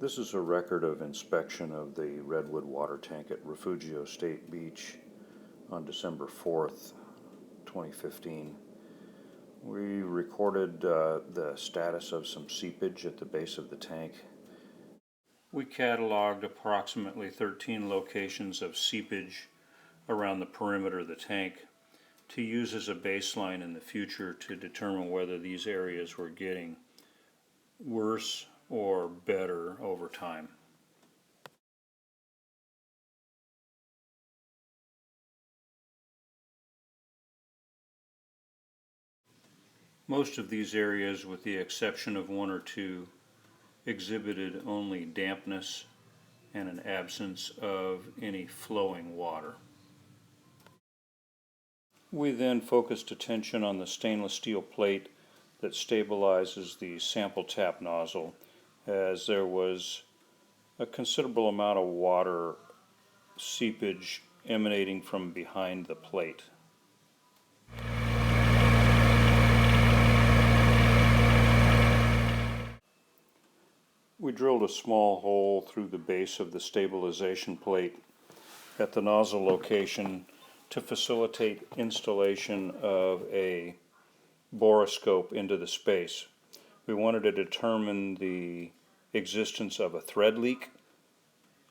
This is a record of inspection of the redwood water tank at Refugio State Beach on December 4th, 2015. We recorded the status of some seepage at the base of the tank. We cataloged approximately 13 locations of seepage around the perimeter of the tank to use as a baseline in the future to determine whether these areas were getting worse or better over time. Most of these areas, with the exception of one or two, exhibited only dampness and an absence of any flowing water. We then focused attention on the stainless steel plate that stabilizes the sample tap nozzle, as there was a considerable amount of water seepage emanating from behind the plate. We drilled a small hole through the base of the stabilization plate at the nozzle location to facilitate installation of a borescope into the space. We wanted to determine the existence of a thread leak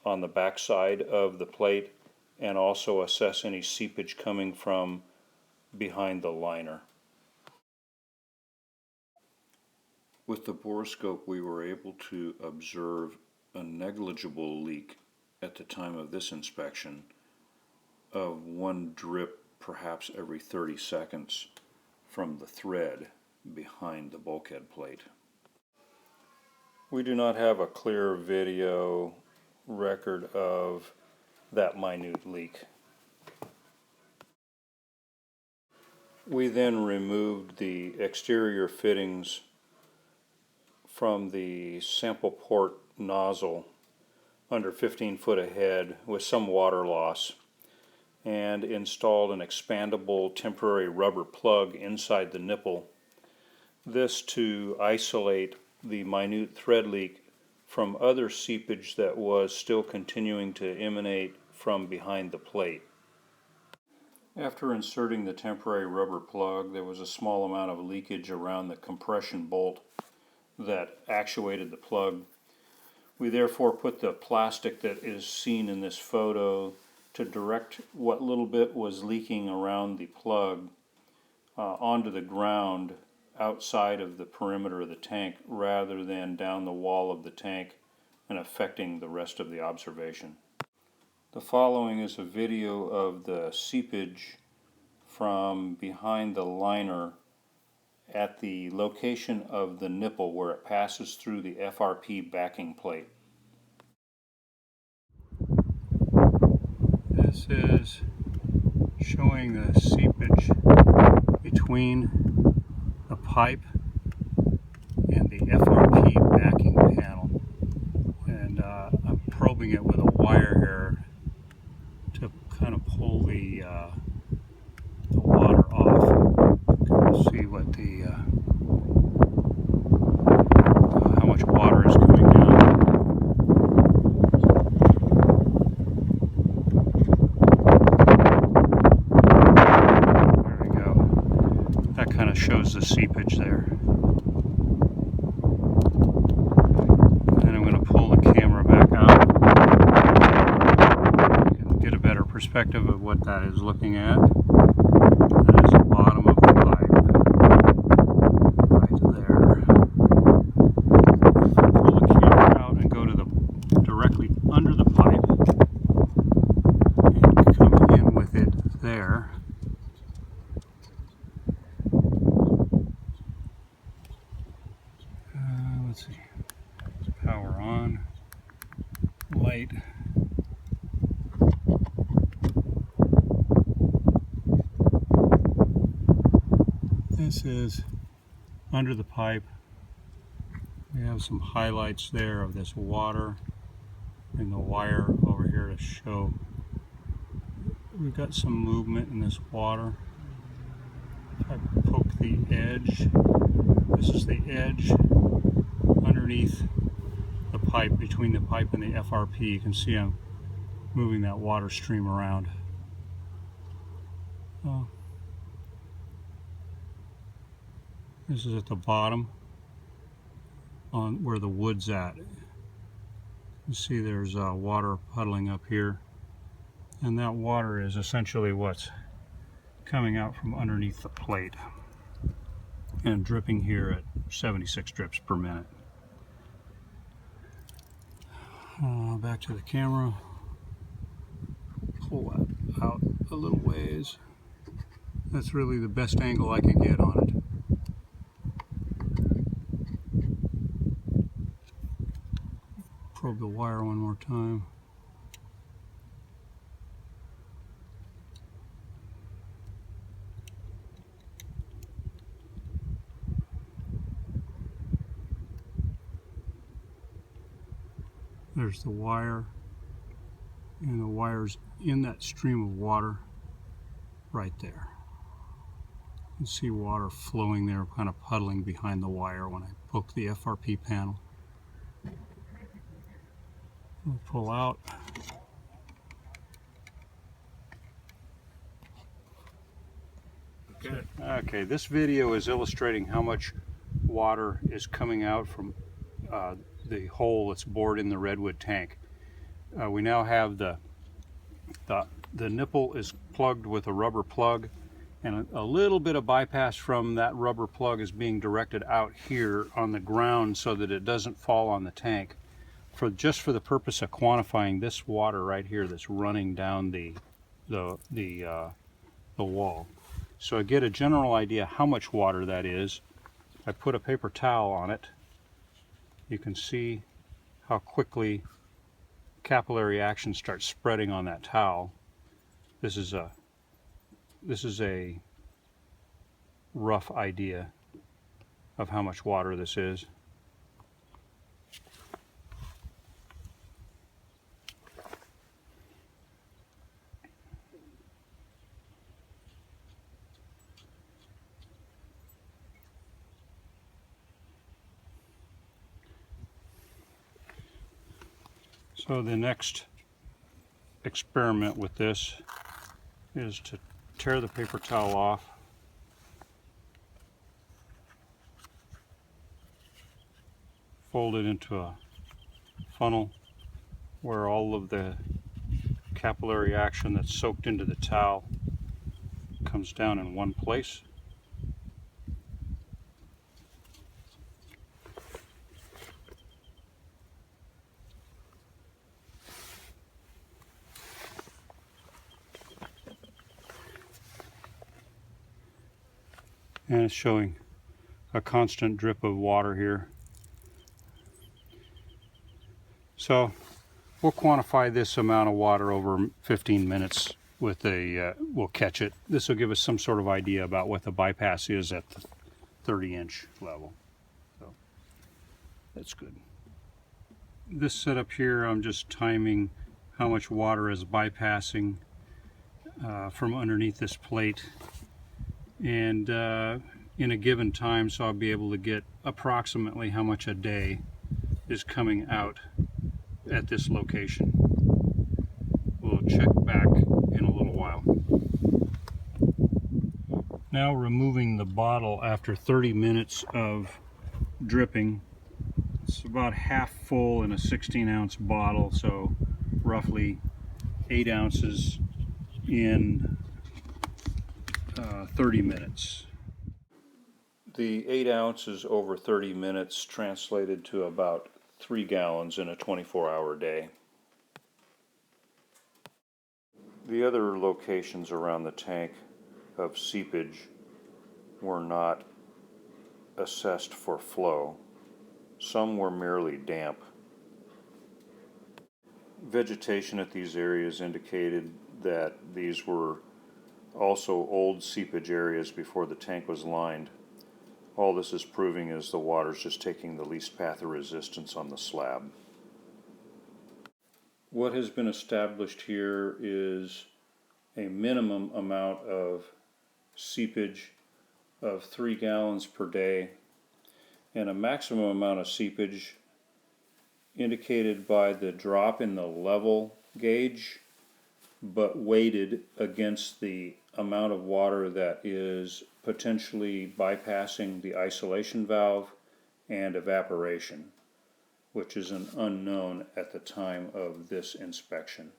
on the backside of the plate and also assess any seepage coming from behind the liner. With the borescope, we were able to observe a negligible leak at the time of this inspection of one drip perhaps every 30 seconds from the thread behind the bulkhead plate. We do not have a clear video record of that minute leak. We then removed the exterior fittings from the sample port nozzle under 15 foot ahead with some water loss and installed an expandable temporary rubber plug inside the nipple. This to isolate the minute thread leak from other seepage that was still continuing to emanate from behind the plate. After inserting the temporary rubber plug, there was a small amount of leakage around the compression bolt that actuated the plug. We therefore put the plastic that is seen in this photo to direct what little bit was leaking around the plug onto the ground outside of the perimeter of the tank rather than down the wall of the tank and affecting the rest of the observation. The following is a video of the seepage from behind the liner at the location of the nipple where it passes through the FRP backing plate. This is showing the seepage between the pipe and the FRP backing panel, and I'm probing it with a wire here to kind of pull the water off. See what how much water is coming down. There we go. That kind of shows the seepage there. And I'm going to pull the camera back out and get a better perspective of what that is looking at. That is the bottom of the pipe. Right there. If I pull the camera out and go to the directly under the pipe and come in with it there. Let's see. Power on. Light. This is under the pipe. We have some highlights there of this water and the wire over here to show we've got some movement in this water. If I poke the edge, this is the edge underneath the pipe, between the pipe and the FRP. You can see I'm moving that water stream around. This is at the bottom, on where the wood's at. You see there's water puddling up here, and that water is essentially what's coming out from underneath the plate and dripping here at 76 drips per minute. Back to the camera. Pull that out a little ways. That's really the best angle I can get on it. Probe the wire one more time. There's the wire, and the wire's in that stream of water right there. You can see water flowing there, kind of puddling behind the wire when I poke the FRP panel. We'll pull out. Okay, this video is illustrating how much water is coming out from the hole that's bored in the redwood tank. We now have the nipple is plugged with a rubber plug, and a little bit of bypass from that rubber plug is being directed out here on the ground so that it doesn't fall on the tank, just for the purpose of quantifying this water right here that's running down the wall. So I get a general idea how much water that is. I put a paper towel on it. You can see how quickly capillary action starts spreading on that towel. This is a rough idea of how much water this is. So the next experiment with this is to tear the paper towel off, fold it into a funnel where all of the capillary action that's soaked into the towel comes down in one place. And it's showing a constant drip of water here. So we'll quantify this amount of water over 15 minutes with we'll catch it. This will give us some sort of idea about what the bypass is at the 30-inch level. So that's good. This setup here, I'm just timing how much water is bypassing from underneath this plate, and in a given time, so I'll be able to get approximately how much a day is coming out at this location. We'll check back in a little while. Now removing the bottle after 30 minutes of dripping. It's about half full in a 16-ounce bottle, so roughly 8 ounces in 30 minutes. The 8 ounces over 30 minutes translated to about 3 gallons in a 24-hour day. The other locations around the tank of seepage were not assessed for flow. Some were merely damp. Vegetation at these areas indicated that these were also old seepage areas before the tank was lined. All this is proving is the water's just taking the least path of resistance on the slab. What has been established here is a minimum amount of seepage of 3 gallons per day and a maximum amount of seepage indicated by the drop in the level gauge, but weighted against the amount of water that is potentially bypassing the isolation valve and evaporation, which is an unknown at the time of this inspection.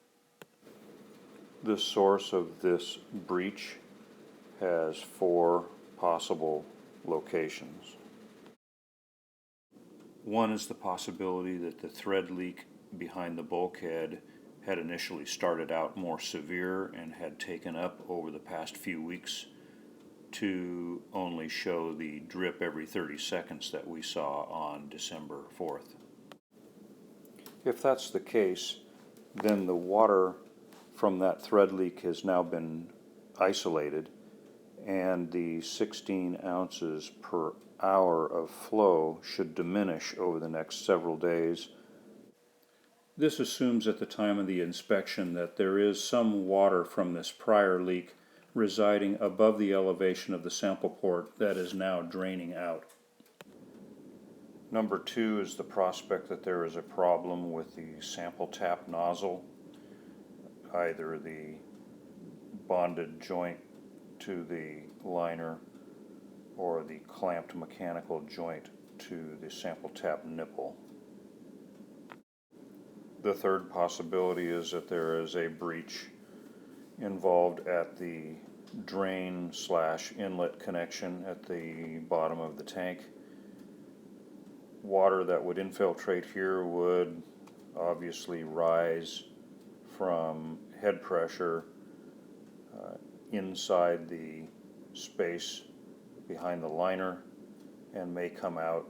The source of this breach has 4 possible locations. One is the possibility that the thread leak behind the bulkhead had initially started out more severe and had taken up over the past few weeks to only show the drip every 30 seconds that we saw on December 4th. If that's the case, then the water from that thread leak has now been isolated, and the 16 ounces per hour of flow should diminish over the next several days. This assumes at the time of the inspection that there is some water from this prior leak residing above the elevation of the sample port that is now draining out. Number 2 is the prospect that there is a problem with the sample tap nozzle, either the bonded joint to the liner or the clamped mechanical joint to the sample tap nipple. The third possibility is that there is a breach involved at the drain/inlet connection at the bottom of the tank. Water that would infiltrate here would obviously rise from head pressure inside the space behind the liner and may come out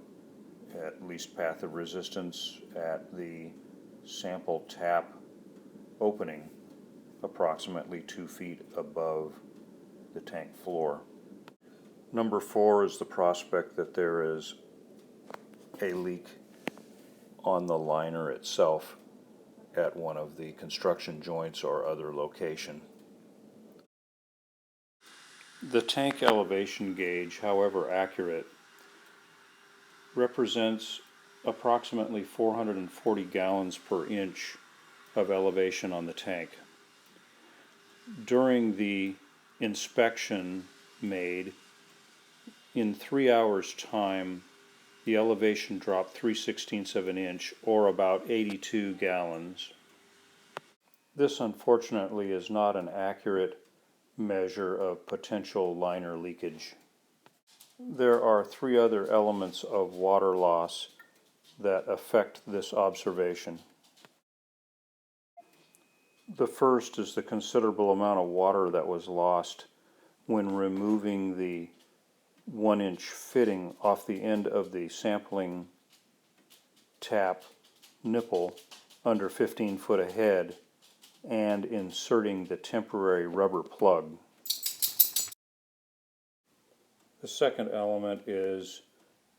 at least path of resistance at the sample tap opening approximately 2 feet above the tank floor. Number 4 is the prospect that there is a leak on the liner itself at one of the construction joints or other location. The tank elevation gauge, however accurate, represents approximately 440 gallons per inch of elevation on the tank. During the inspection made, in 3 hours' time, the elevation dropped 3/16 of an inch, or about 82 gallons. This unfortunately is not an accurate measure of potential liner leakage. There are 3 other elements of water loss that affect this observation. The first is the considerable amount of water that was lost when removing the 1-inch fitting off the end of the sampling tap nipple under 15 foot ahead and inserting the temporary rubber plug. The second element is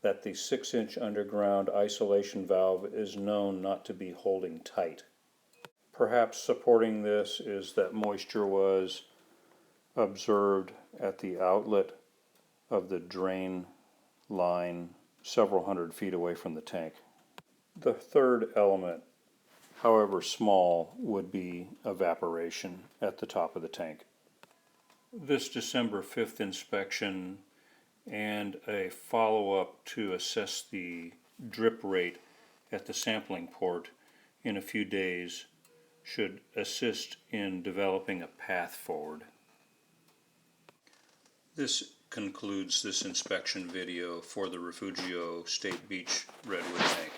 that the 6-inch underground isolation valve is known not to be holding tight. Perhaps supporting this is that moisture was observed at the outlet of the drain line several hundred feet away from the tank. The third element, however small, would be evaporation at the top of the tank. This December 5th inspection and a follow-up to assess the drip rate at the sampling port in a few days should assist in developing a path forward. This concludes this inspection video for the Refugio State Beach Redwood Tank.